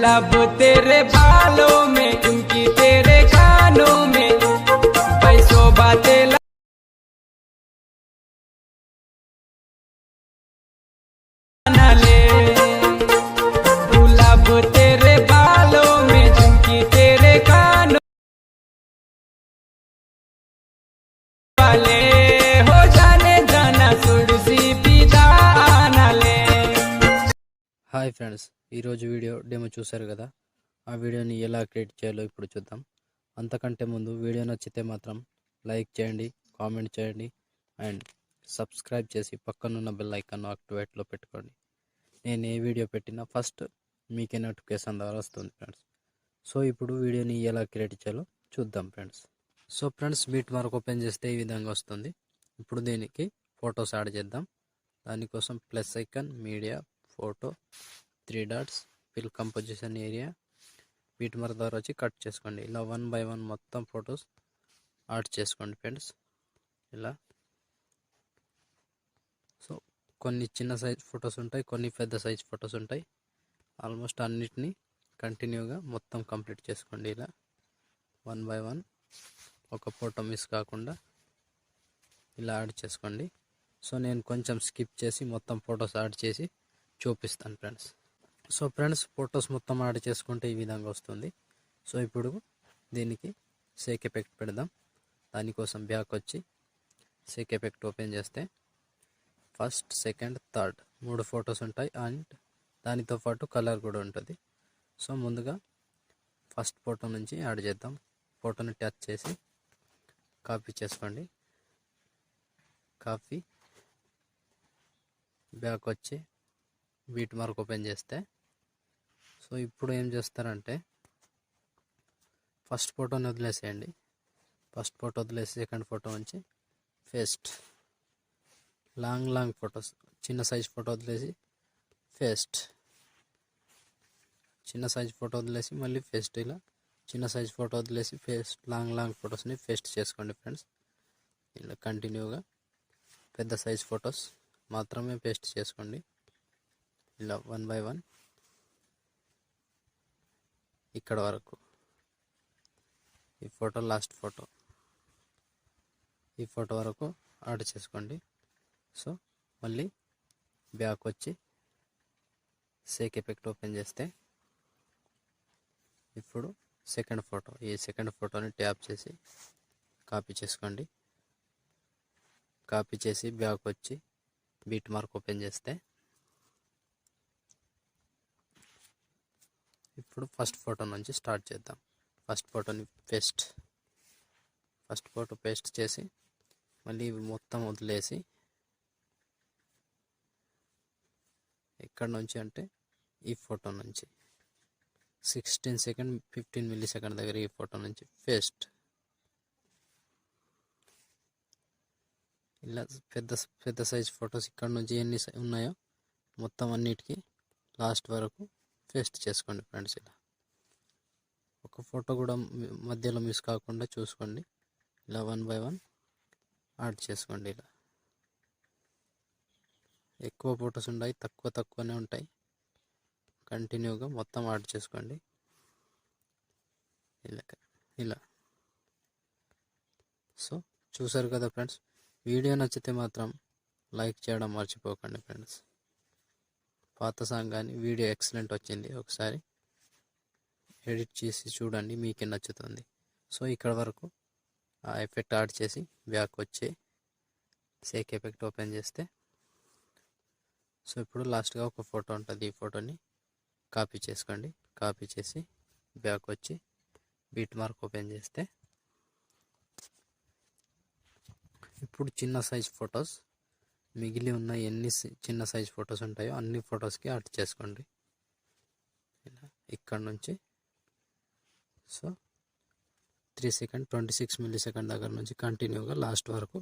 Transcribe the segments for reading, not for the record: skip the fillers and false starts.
गुलाब तेरे बालों में, उनकी तेरे कानों में, पैसों बातें लाना ले। गुलाब तेरे बालों में, उनकी तेरे कानों वाले हो जाने जाना सुरसी पिता आना ले। హాయ్ ఫ్రెండ్స్, ఈరోజు వీడియో డెమో చూశారు కదా. ఆ వీడియోని ఎలా క్రియేట్ చేయాలో ఇప్పుడు చూద్దాం. అంతకంటే ముందు వీడియో నచ్చితే మాత్రం లైక్ చేయండి, కామెంట్ చేయండి అండ్ సబ్స్క్రైబ్ చేసి పక్కనున్న బెల్ ఐకాన్ యాక్టివేట్లో పెట్టుకోండి. నేను ఏ వీడియో పెట్టినా ఫస్ట్ మీకే నోటిఫికేషన్ ద్వారా వస్తుంది ఫ్రెండ్స్. సో ఇప్పుడు వీడియోని ఎలా క్రియేట్ చేయాలో చూద్దాం friends. So friends, beat mark open చేస్తే ఈ విధంగా వస్తుంది. ఇప్పుడు దీనికి ఫొటోస్ యాడ్ చేద్దాం. దానికోసం plus icon, media, photo, 3 dots, fill composition area, beat mark ద్వారా వచ్చి కట్ చేసుకోండి. ఇలా 1 by 1 మొత్తం ఫొటోస్ యాడ్ చేసుకోండి ఫ్రెండ్స్. ఇలా సో కొన్ని చిన్న సైజ్ ఫొటోస్ ఉంటాయి, కొన్ని పెద్ద సైజ్ ఫొటోస్ ఉంటాయి. ఆల్మోస్ట్ అన్నిటినీ కంటిన్యూగా మొత్తం కంప్లీట్ చేసుకోండి. ఇలా 1 by 1 ఒక ఫోటో మిస్ కాకుండా ఇలా యాడ్ చేసుకోండి. సో నేను కొంచెం స్కిప్ చేసి మొత్తం ఫొటోస్ యాడ్ చేసి చూపిస్తాను ఫ్రెండ్స్. సో ఫ్రెండ్స్, ఫొటోస్ మొత్తం యాడ్ చేసుకుంటే ఈ విధంగా వస్తుంది. సో ఇప్పుడు దీనికి షేక్ ఎఫెక్ట్ పెడదాం. దానికోసం బ్యాక్ వచ్చి షేక్ ఎఫెక్ట్ ఓపెన్ చేస్తే ఫస్ట్, సెకండ్, థర్డ్ 3 ఫొటోస్ ఉంటాయి అండ్ దానితో పాటు కలర్ కూడా ఉంటుంది. సో ముందుగా ఫస్ట్ ఫోటో నుంచి యాడ్ చేద్దాం. ఫోటోని టచ్ చేసి కాపీ చేసుకోండి. కాపీ బ్యాక్ వచ్చి బీట్ మార్క్ ఓపెన్ చేస్తే సో ఇప్పుడు ఏం చేస్తారంటే ఫస్ట్ ఫోటోని వదిలేసేయండి. ఫస్ట్ ఫోటో వదిలేసి సెకండ్ ఫోటో నుంచి ఫేస్ట్, లాంగ్ ఫొటోస్, చిన్న సైజ్ ఫోటో వదిలేసి ఫేస్ట్, చిన్న సైజ్ ఫోటో వదిలేసి మళ్ళీ ఫేస్ట్, ఇలా చిన్న సైజ్ ఫోటో వదిలేసి ఫేస్ట్, లాంగ్ ఫొటోస్ని ఫేస్ట్ చేసుకోండి ఫ్రెండ్స్. ఇలా కంటిన్యూగా పెద్ద సైజ్ ఫొటోస్ మాత్రమే పేస్ట్ చేసుకోండి. ఇలా 1 by 1 ఇక్కడ వరకు. ఈ ఫోటో లాస్ట్ ఫోటో, ఈ ఫోటో వరకు యాడ్ చేసుకోండి. సో మళ్ళీ బ్యాక్ వచ్చి షేక్ ఎఫెక్ట్ ఓపెన్ చేస్తే ఇప్పుడు సెకండ్ ఫోటో, ఈ సెకండ్ ఫోటోని ట్యాప్ చేసి కాపీ చేసుకోండి. కాపీ చేసి బ్యాక్ వచ్చి బీట్ మార్క్ ఓపెన్ చేస్తే ఇప్పుడు ఫస్ట్ ఫోటో నుంచి స్టార్ట్ చేద్దాం. ఫస్ట్ ఫోటోని ఫస్ట్ ఫోటో పేస్ట్ చేసి మళ్ళీ మొత్తం వదిలేసి ఎక్కడ నుంచి అంటే ఈ ఫోటో నుంచి 16 సెకండ్ 15 మిల్లీ సెకండ్ దగ్గర ఈ ఫోటో నుంచి పేస్ట్. ఇలా పెద్ద సైజ్ ఫొటోస్ ఇక్కడ నుంచి ఎన్ని ఉన్నాయో మొత్తం అన్నిటికీ లాస్ట్ వరకు పేస్ట్ చేసుకోండి ఫ్రెండ్స్. ఇలా ఒక ఫోటో కూడా మధ్యలో మిస్ కాకుండా చూసుకోండి. ఇలా 1 by 1 యాడ్ చేసుకోండి. ఇలా ఎక్కువ ఫొటోస్ ఉంటాయి, తక్కువనే ఉంటాయి. కంటిన్యూగా మొత్తం యాడ్ చేసుకోండి. ఇలా సో చూసారు కదా ఫ్రెండ్స్. వీడియో నచ్చితే మాత్రం లైక్ చేయడం మర్చిపోకండి ఫ్రెండ్స్. పాత సాంగ్ కానీ వీడియో ఎక్సలెంట్ వచ్చింది, ఒకసారి ఎడిట్ చేసి చూడండి, మీకే నచ్చుతుంది. సో ఇక్కడ వరకు ఆ ఎఫెక్ట్ యాడ్ చేసి బ్యాక్ వచ్చి షేక్ ఎఫెక్ట్ ఓపెన్ చేస్తే సో ఇప్పుడు లాస్ట్గా ఒక ఫోటో ఉంటుంది. ఈ ఫోటోని కాపీ చేసుకోండి. కాపీ చేసి బ్యాక్ వచ్చి బీట్ మార్క్ ఓపెన్ చేస్తే ఇప్పుడు చిన్న సైజ్ ఫొటోస్ మిగిలి ఉన్న ఎన్ని చిన్న సైజ్ ఫొటోస్ ఉంటాయో అన్ని ఫొటోస్కి యాడ్ చేసుకోండి. ఇలా ఇక్కడ నుంచి సో 3 సెకండ్ 26 మిల్లీ సెకండ్ దగ్గర నుంచి కంటిన్యూగా లాస్ట్ వరకు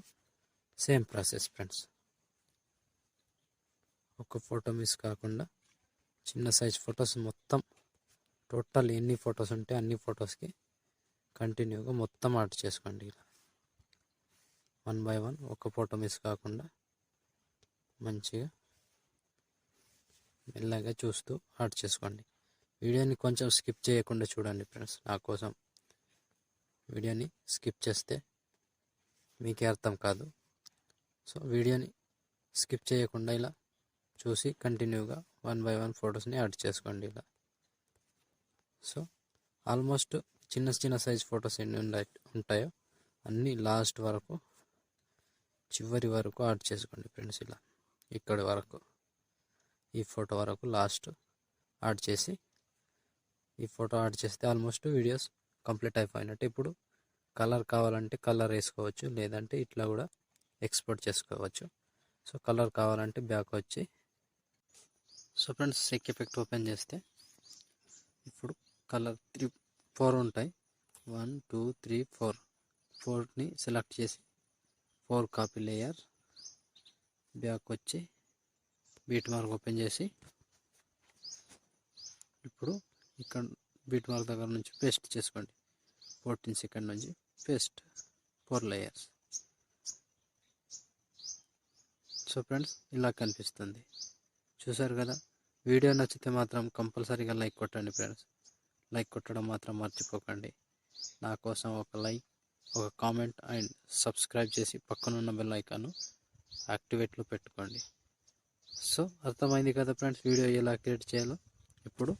సేమ్ ప్రాసెస్ ఫ్రెండ్స్. ఒక ఫోటో మిస్ కాకుండా చిన్న సైజ్ ఫొటోస్ మొత్తం టోటల్ ఎన్ని ఫొటోస్ ఉంటే అన్ని ఫొటోస్కి కంటిన్యూగా మొత్తం యాడ్ చేసుకోండి. ఇలా 1 by 1 ఒక ఫోటో మిస్ కాకుండా మంచిగా మెల్లగా చూస్తూ యాడ్ చేసుకోండి. వీడియోని కొంచెం స్కిప్ చేయకుండా చూడండి ఫ్రెండ్స్. నా కోసం వీడియోని స్కిప్ చేస్తే మీకే అర్థం కాదు. సో వీడియోని స్కిప్ చేయకుండా ఇలా చూసి కంటిన్యూగా 1 by 1 ఫొటోస్ని యాడ్ చేసుకోండి ఇలా. సో ఆల్మోస్ట్ చిన్న చిన్న సైజ్ ఫొటోస్ ఎన్ని ఉంటాయో అన్నీ లాస్ట్ వరకు చివరి వరకు యాడ్ చేసుకోండి ఫ్రెండ్స్. ఇలా ఇక్కడి వరకు ఈ ఫోటో వరకు లాస్ట్ యాడ్ చేసి ఈ ఫోటో యాడ్ చేస్తే ఆల్మోస్ట్ వీడియోస్ కంప్లీట్ అయిపోయినట్టు. ఇప్పుడు కలర్ కావాలంటే కలర్ వేసుకోవచ్చు, లేదంటే ఇట్లా కూడా ఎక్స్పోర్ట్ చేసుకోవచ్చు. సో కలర్ కావాలంటే బ్యాక్ వచ్చి సో ఫ్రెండ్స్ సెక్ ఎఫెక్ట్ ఓపెన్ చేస్తే ఇప్పుడు కలర్ 4 ఉంటాయి. 1 2 3 4ని సెలెక్ట్ చేసి 4 కాపీ లేయర్ బ్యాక్ వచ్చి బీట్ మార్క్ ఓపెన్ చేసి ఇప్పుడు ఇక్కడ బీట్ మార్క్ దగ్గర నుంచి పేస్ట్ చేసుకోండి. 14 సెకండ్ నుంచి పేస్ట్ 4 లేయర్స్. సో ఫ్రెండ్స్ ఇలా కనిపిస్తుంది, చూసారు కదా. వీడియో నచ్చితే మాత్రం కంపల్సరీగా లైక్ కొట్టండి ఫ్రెండ్స్. లైక్ కొట్టడం మాత్రం మర్చిపోకండి. నా కోసం ఒక లైక్, ఒక కామెంట్ అండ్ సబ్స్క్రైబ్ చేసి పక్కనున్న బెల్ ఐకాన్ యాక్టివేట్లో పెట్టుకోండి. సో అర్థమైంది కదా ఫ్రెండ్స్ వీడియో ఎలా క్రియేట్ చేయాలో. ఇప్పుడు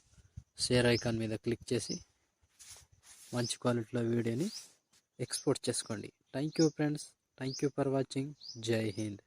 షేర్ ఐకాన్ మీద క్లిక్ చేసి మంచి క్వాలిటీలో వీడియోని ఎక్స్పోర్ట్ చేసుకోండి. Thank you friends, thank you for watching. జై హింద్.